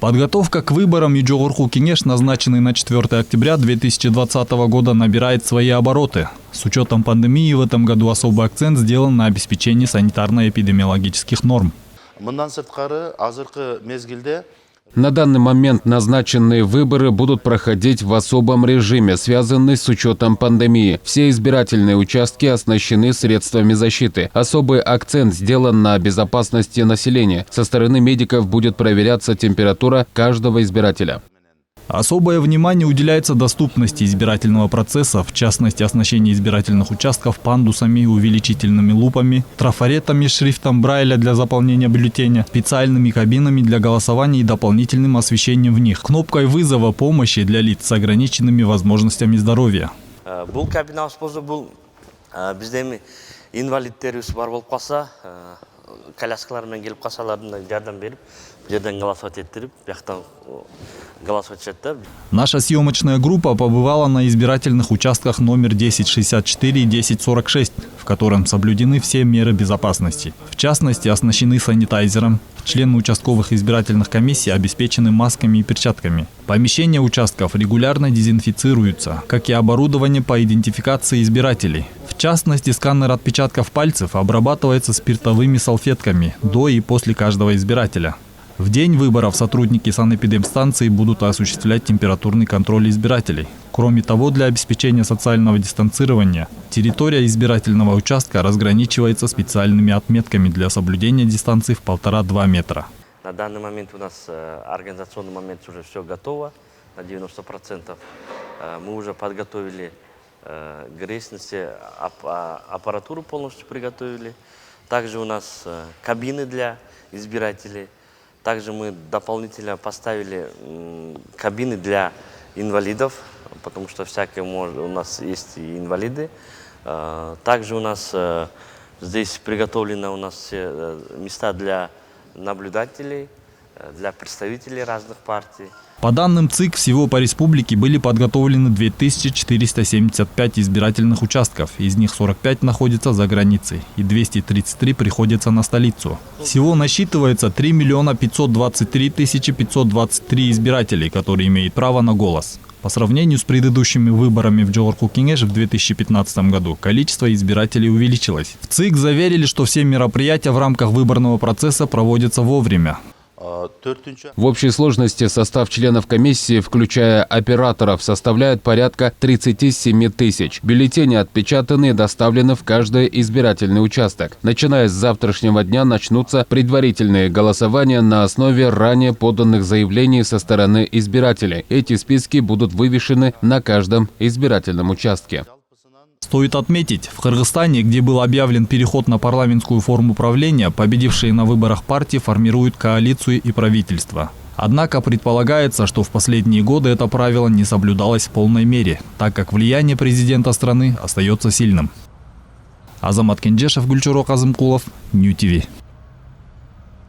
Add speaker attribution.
Speaker 1: Подготовка к выборам Южогорку Кенеш, назначенный на 4 октября 2020 года, набирает свои обороты. С учетом пандемии в этом году особый акцент сделан на обеспечении санитарно-эпидемиологических норм.
Speaker 2: На данный момент назначенные выборы будут проходить в особом режиме, связанный с учетом пандемии. Все избирательные участки оснащены средствами защиты. Особый акцент сделан на безопасности населения. Со стороны медиков будет проверяться температура каждого избирателя.
Speaker 1: Особое внимание уделяется доступности избирательного процесса, в частности оснащению избирательных участков пандусами, увеличительными лупами, трафаретами с шрифтом Брайля для заполнения бюллетеня, специальными кабинами для голосования и дополнительным освещением в них, кнопкой вызова помощи для лиц с ограниченными возможностями здоровья. Наша съемочная группа побывала на избирательных участках номер 1064 и 1046, в котором соблюдены все меры безопасности. В частности, оснащены санитайзером. Члены участковых избирательных комиссий обеспечены масками и перчатками. Помещения участков регулярно дезинфицируются, как и оборудование по идентификации избирателей. В частности, сканер отпечатков пальцев обрабатывается спиртовыми салфетками до и после каждого избирателя. В день выборов сотрудники санэпидемстанции будут осуществлять температурный контроль избирателей. Кроме того, для обеспечения социального дистанцирования территория избирательного участка разграничивается специальными отметками для соблюдения дистанции в 1,5–2 метра.
Speaker 3: На данный момент у нас организационный момент уже все готово на 90%. Мы уже подготовили грязности, аппаратуру полностью приготовили. Также у нас кабины для избирателей. Также мы дополнительно поставили кабины для инвалидов, потому что всякие у нас есть и инвалиды. Также у нас здесь приготовлены все места для наблюдателей, для представителей разных партий.
Speaker 1: По данным ЦИК, всего по республике были подготовлены 2475 избирательных участков, из них 45 находятся за границей и 233 приходятся на столицу. Всего насчитывается 3 523 523 избирателей, которые имеют право на голос. По сравнению с предыдущими выборами в Южогорку Кенеш в 2015 году количество избирателей увеличилось. В ЦИК заверили, что все мероприятия в рамках выборного процесса проводятся вовремя.
Speaker 2: В общей сложности состав членов комиссии, включая операторов, составляет порядка 37 тысяч. Бюллетени отпечатаны и доставлены в каждый избирательный участок. Начиная с завтрашнего дня начнутся предварительные голосования на основе ранее поданных заявлений со стороны избирателей. Эти списки будут вывешены на каждом избирательном участке.
Speaker 1: Стоит отметить, в Кыргызстане, где был объявлен переход на парламентскую форму правления, победившие на выборах партии формируют коалицию и правительство. Однако предполагается, что в последние годы это правило не соблюдалось в полной мере, так как влияние президента страны остается сильным. Азамат Кенжешев, Гульчуро Казымкулов, Нью ТВ.